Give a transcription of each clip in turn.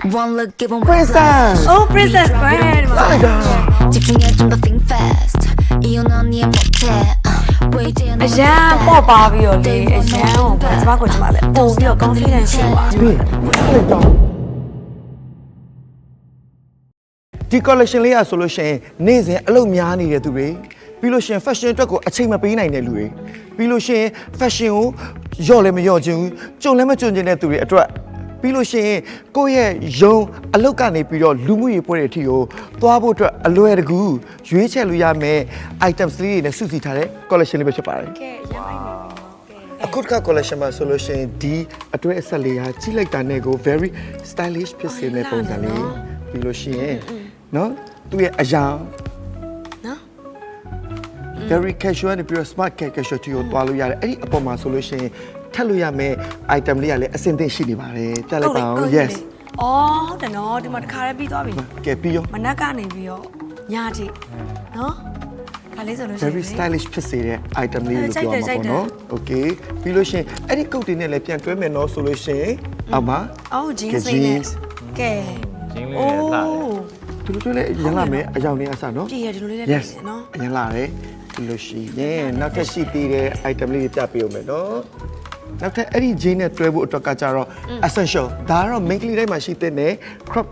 One look, give 'em Princess. Oh, princess friend. 집중해 좀 더 think fast. 이혼 언니의 못해. Waiting on အရန်ပေါ့ပါပြီးတော့လေအရန်ကိုကျမကိုကျမလည်းပို့ပြီးတော့ confidence ရှိပါ ဒီ collection လေးอ่ะဆိုလို့ရှိရင်နေ့စဉ်အလုပ်များနေတဲ့သူတွေပြီးလို့ရှိရင် fashion အတွက်ကိုအချိန်မပေးနိုင်တဲ့လူတွေပြီးလို့ရှိရင် fashion ကိုရော့လည်းမရော့ချင်ဘူးကြုံလည်းမကြုံချင်တဲ့သူတွေအတွက်ပြီးလို့ရှိရင်ကိုယ့်ရဲ့ယုံအလုပ်ကနေပြီးတော့လူမှုရေးပွဲတွေအထိကိုသွားဖို့အတွက်အလွယ်တကူရွေးချယ်လို့ရမယ် items လေးတွေနဲ့စုစည်းထားတဲ့ collection လေးပဲဖြစ်ပါတယ် ကဲရမ်းပိုင်းနေပြီ အခုတစ်ခါ collection မှာဆိုလို့ရှိရင်ဒီအတွဲအဆက်လေးဟာကြီးလိုက်တာနဲ့ကို very stylish ဖြစ်စေတဲ့ပုံစံလေးပြီးလို့ရှိရင်နော်သူ့ရဲ့အရာနော် very casual နဲ့ပြီးတော့ smart casual တီကိုတွားလို့ရတယ်အဲ့ဒီအပေါ်မှာဆိုလို့ရှိရင်ထပ်လို့ရမယ် item လေးကလည်းအစင်သင့်ရှိနေပါတယ်ပြလိုက်ပါအောင် yes အော်ဟုတ်တယ်နော်ဒီမှာတစ်ခါတည်းပြီးသွားပြီ ကဲပြီးရော မနက်ကနေပြီးတော့ညထိနော်ခါလေးဆိုလို့ရှိရင် very stylish ဖြစ်စေတဲ့ item လေးလို့ပြောမှာပေါ့နော် okay ပြီးလို့ရှိရင်အဲ့ဒီကုတ်တွေနဲ့လည်းပြန်တွဲမယ်နော်ဆိုလို့ရှိရင်အမ အော် jeans လေးနဲ့ကဲ ဂျင်းလေးနဲ့လှတယ် သူတို့လည်းရလာမယ်အကြောင်းလေးအစနော် ကြည့်ရဒီလိုလေးနဲ့ yes နော် အရင်လာတယ်ပြီးလို့ရှိရင်နောက်ထပ်ရှိသေးတဲ့ item လေးတွေပြပေးအောင်မယ်နော်နောက်ထပ်အဲ့ဒီ jean နဲ့တွဲဖို့အတွက်ကကြတော့ essential ဒါကတော့ main ကလေးတိုင်းမှာရှိတဲ့ crop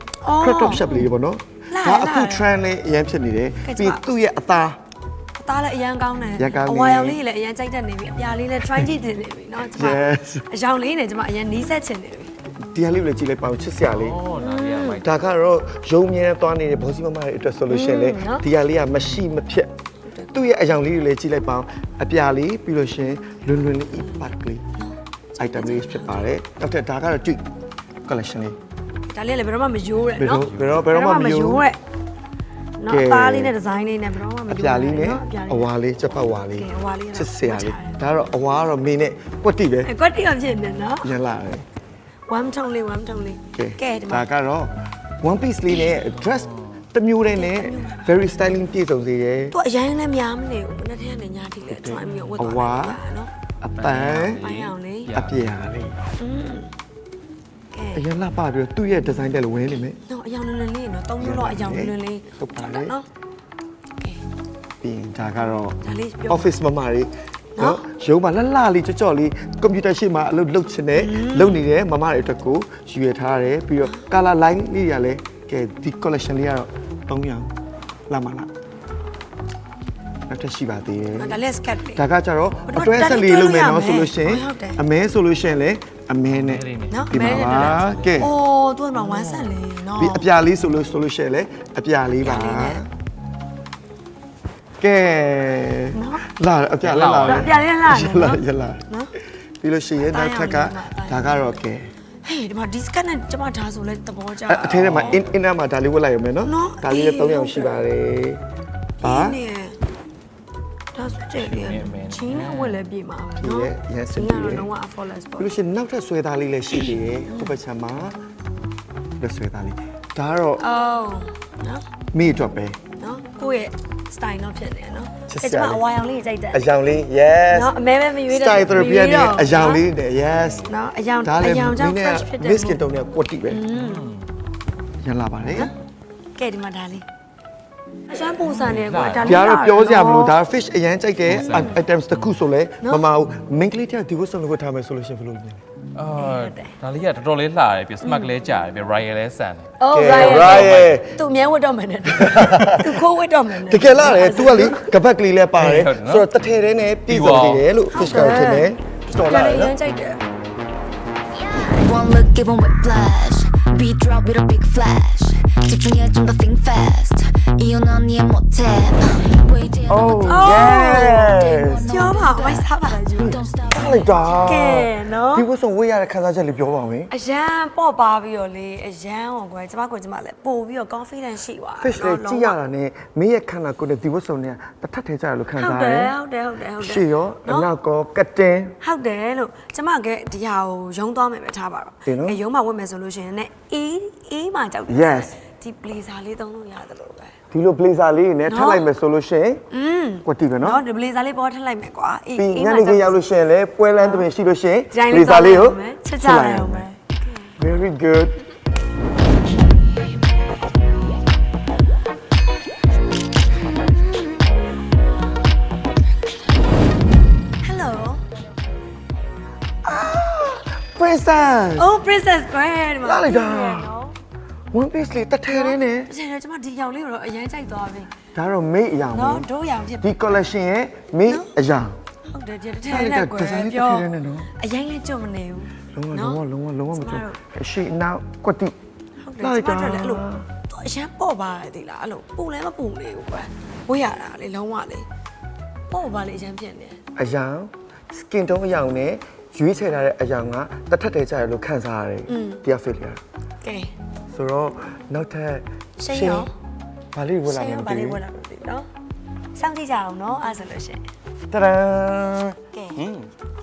top shape လေးတွေပေါ့နော်ဒါအခု trend လေးအရင်ဖြစ်နေတယ်ပြီးသူ့ရဲ့အသား အသားလည်းအရန်ကောင်းတယ်အဝါရောင်လေးလည်းအရန်ကြိုက်တတ်နေပြီအပြာလေးလည်း try ကြည့်တင်နေပြီเนาะကျမအရောင်လေးနဲ့ကျမအရန်နီးဆက်ချင်နေပြီ ဒီဟာလေးကိုလည်းကြည့်လိုက်ပါဦးချစ်စရာလေး အော်နားလေးရမိုက် ဒါကတော့ရုံမြဲသွားနေတဲ့ဘောစီမမတွေအတွက်ဆိုလို့ရှိရင်လေဒီဟာလေးကမရှိမဖြစ်သူ့ရဲ့အယောင်လေးတွေလည်းကြည့်လိုက်ပါဦးအပြာလေးပြီးလို့ရှိရင်လွန်လွန်လေး part လေး item လေးဖြစ်ပါတယ်နောက်ထပ်ဒါကတော့တွေ့ collection လေး ဒါလေးလည်းဘယ်တော့မှမယိုးရဲเนาะ ဘယ်တော့မှမယိုး ရဲเนาะအသားလေးနဲ့ဒီဇိုင်းလေးနဲ့ဘယ်တော့မှမယိုး အပြာလေးနဲ့အဝါလေးချက်ပတ်ဝါလေးချစ်စရာလေးဒါကတော့အဝါကတော့မင်းနဲ့ကွက်တိပဲ ကွက်တီအောင်ဖြစ်နေเนาะ ရလာတယ် ဝမ်ထုံလေးကဲဒီမှာ ဒါကတော့ one piece လေးနဲ့ dress တစ်မျိုးတည်းနဲ့ very styling ပြည့်စုံစေတယ် သူအရင်လည်းများမနေဘူးမနေ့ကလည်းညထိလည်း try ပြီးဝတ်သွားတယ်เนาะ အပန်း ပိုင်းအောင်လေး အပြာလေး ကဲ အရင်လှပပြီးတော့သူ့ရဲ့ design တက်လို့ဝဲနေမယ် နော်အယောင်လွန်းလေးနော်၃မျိုးတော့အယောင်လွန်းလေး ဟုတ်ပါလေ နော်ကဲ ပြီးရင်ဒါကတော့ ဒါလေးပြော office မမတွေ နော် နော်ရုံးမှာလှလှလေးကြော့လေးကွန်ပျူတာရှေ့မှာအလုပ်လုပ်ချင်တဲ့လုပ်နေတဲ့မမတွေအတွက်ကိုယူရထားတယ်ပြီးတော့ color line လေးတွေကလည်းကဲဒီ collection လေးကတော့300လာမလားနောက်ထပ်ရှိပါသေးတယ် ဒါလေး scat လေး ဒါကကြတော့အတွဲဆက်လေးလုပ်မယ်နော်ဆိုလို့ရှိရင် ဟုတ်တယ် အမဲဆိုလို့ရှိရင်လည်းအမဲနဲ့ နော် ဒီမှာပါကဲ အိုးသူကမှဝမ်းဆက်လေးနော် ဒီအပြာလေးဆိုလို့ရှိရင်လည်းအပြာလေးပါ အပြာလေးနဲ့ ကဲလာအပြာလာလာ အပြာလေးလာတယ်နော် ရလာ နော် ပြီးလို့ရှိရင်နောက်ထပ်ကဒါကတော့ကဲ ဟေးဒီမှာ discount နဲ့ကျမဒါဆိုလဲသဘောကျ အထဲထဲမှာ in မှာဒါလေးဝတ်လိုက်ရမယ်နော် နော် ဒါလေးလည်း3ရောက်ရှိပါတယ်ပါ နေဒါဆိုကြည့်ရချင်းနဲ့ဝက်လဲပြေမှာပဲ ဒီ နော် ရဲ့ yes ဒီ ဒီ ကတော့ ရဲ့ တော့ effortless ပေါ့ ပြီးလို့ရှိရင်နောက်ထပ်ဆွဲသားလေးလည်းရှိသေးတယ်ဟိုဘက်ချမ်းမှာလက်ဆွဲသားလေးဒါကတော့ အော်နော် မိတော့ပဲ နော်ကိုယ့်ရဲ့ style တော့ဖြစ်နေတယ်နော် ချစ်စ အဲ့ ရာ ကျ လေး မအဝါရောင်လေးကြိုက်တယ် အယောင်လေး yes နော်အမဲပဲမရွေးတဲ့ style therapy နဲ့အယောင်လေးနဲ့ yes နော်အယောင် ဒါလည်း အယောင်ကြောင့် fresh ဖြစ်တယ် miss ကင်တုံးနဲ့ကွက်တိပဲရလာပါတယ် ကဲဒီမှာဒါလေးအရှမ်းပုံစံနေကွာဒါလေး ဒီကတော့ပြောစရာမလိုဒါ fish အရန်ကြိုက်တဲ့ items တစ်ခုဆိုလဲမမဦး main ကလေးတဲ့ဒီဝတ်စုံလေးဝတ်ထားမယ်ဆိုလို့ရှိရင်ဘယ်လိုလဲ အော်ဒါလေးကတော်တော်လေးလှတယ်ပြီး smart လည်းကြာတယ်ပြီး royal လည်းဆန်တယ် အိုး right သူအမြဲဝတ်တော့မယ်နဲ့သူခိုးဝတ်တော့မယ်နဲ့ တကယ်လားလေ तू ကလေကပတ်ကလေးလည်းပါတယ်ဆိုတော့တထဲထဲနဲ့ပြည်စုံနေတယ်လို့ fish ကတော့ထင်တယ် store လာတယ် ရ နော် မ်းကြိုက်တယ် One look, give 'em whiplash. Beat drop with a big flash. 집중해 좀 더 think fast. 이혼 언니의 못해. Waiting on oh the yes ပြောပါဝိုက်စားပါလားယူ Don't stop. လိုက်တာ ကဲနော် ဒီဝတ်စုံဝတ်ရတဲ့ခန်းစားချက်လေးပြောပါဦးမယ် အရန်ပေါ့ပါပြီးတော့လေအရန်ဟောကွယ်ကျမကိုကျမလည်းပို့ပြီးတော့ confidence ရှိသွား fish လေးကြည့်ရတာနဲ့မင်းရဲ့ခန္ဓာကိုယ်နဲ့ဒီဝတ်စုံနဲ့တစ်ထပ်ထဲကြရလို့ခံ ဟုတ် စား တ ရတယ် ဟုတ်တယ်ဟုတ်တယ်ဟုတ်တယ် ရှေ့ရောအနောက်ကောကတ်တင် ဟုတ်တယ်လို့ကျမကဒီဟာကိုရုံသွားမယ်ပဲထားပါတော့ တင်နော် ရုံမှာဝတ်မယ်ဆိုလို့ရှိရင်လည်းအေးမှကြောက်တယ် Yes ဒီ blazer လေးသုံးလို့ရတယ်လို့ပဲ ဒီလို blazer လေးနဲ့ထပ်လိုက်မယ်ဆိုလို့ရှိရင်ကွက်တီပဲနော် နော်ဒီ blazer လေးပေါ်ထည့်လိုက်မယ်ကွာအေး ပြီး အေး ည မှ နေခ ကြော င်း က် ရောက်လို့ရှိရင်လည်းပွဲလန်းသမင်ရှိလို့ရှိရင် ဒီဇိုင်းလေး blazer လေးကို ချက်ကြရအောင်ပဲ very good princess Oh princess grand ဒီမှာ လာလိုက်တာ one piece လေးတစ်ထည်လေးနဲ့ ကျန်ကျမဒီရောင်လေးကိုတော့အရင်ကြိုက်သွားပြီ ဒါတော့ mate အရာ နော် မျိုး တို့ရောင်ဖြစ် ဒီ collection ရဲ့ mate အရာ ဟုတ်တယ်ဒီထဲနဲ့ကွယ်ပြောအရင်လေးကြုံမနေဘူး လုံးဝမကြအရှိနောက်ကွတိ ဟုတ်တယ်ကျမတို့လည်းအဲ့လိုအရန်ပေါ့ပါတယ်ဒီလားအဲ့လိုပူလည်းမပူနေဘူးကွယ်ဝေးရတာလေလုံးဝလေပေါ့ပါလေအရန်ဖြစ်နေ အရာ skin tone အရာနဲ့ရွေးချယ်ထားတဲ့အရာကတစ်ထက်တည်းကြရလို့ခံစားရတယ်တရား fit ရ ကဲ ဆိုတော့နောက်ထပ် ရှင်းရော ဘာလေးဝယ်လာလဲ ဘာလေးဝယ်လာလို့ဒီနော်စောင့်ကြည့်ကြအောင်နော်အဲ့ဆိုလို့ရှိရင် တရန် ကဲ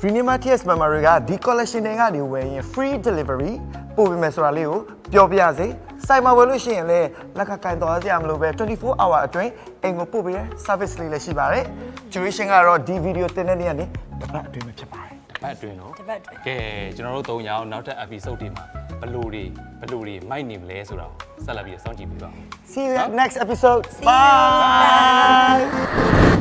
Renema TS Memory ကဒီ collection တွေကနေဝယ်ရင် free delivery ပို့ပေးမယ်ဆိုတာလေးကိုပြောပြရစေစိုက်မှာဝယ်လို့ရှိရင်လည်းလက်ကကင်သွားစရာမလိုပဲ24 hour အတွင်းအိမ်ကိုပို့ပေးတဲ့ service လေးလည်းရှိပါတယ် duration ကတော့ဒီ video တင်တဲ့နေ့ကနေတစ်ပတ်အတွင်းမှာဖြစ်ပါတယ် ဘတ်အတွင်းနော် တပတ်တွင် ကဲကျွန်တော်တို့၃ယောက်နောက်ထပ် episode တွေမှာဘလူတွေမိုက်နေမလဲဆိုတာကိုဆက်လက်ပြီးစောင့်ကြည့်ပေးပါဦး See you at next episode See you. Bye.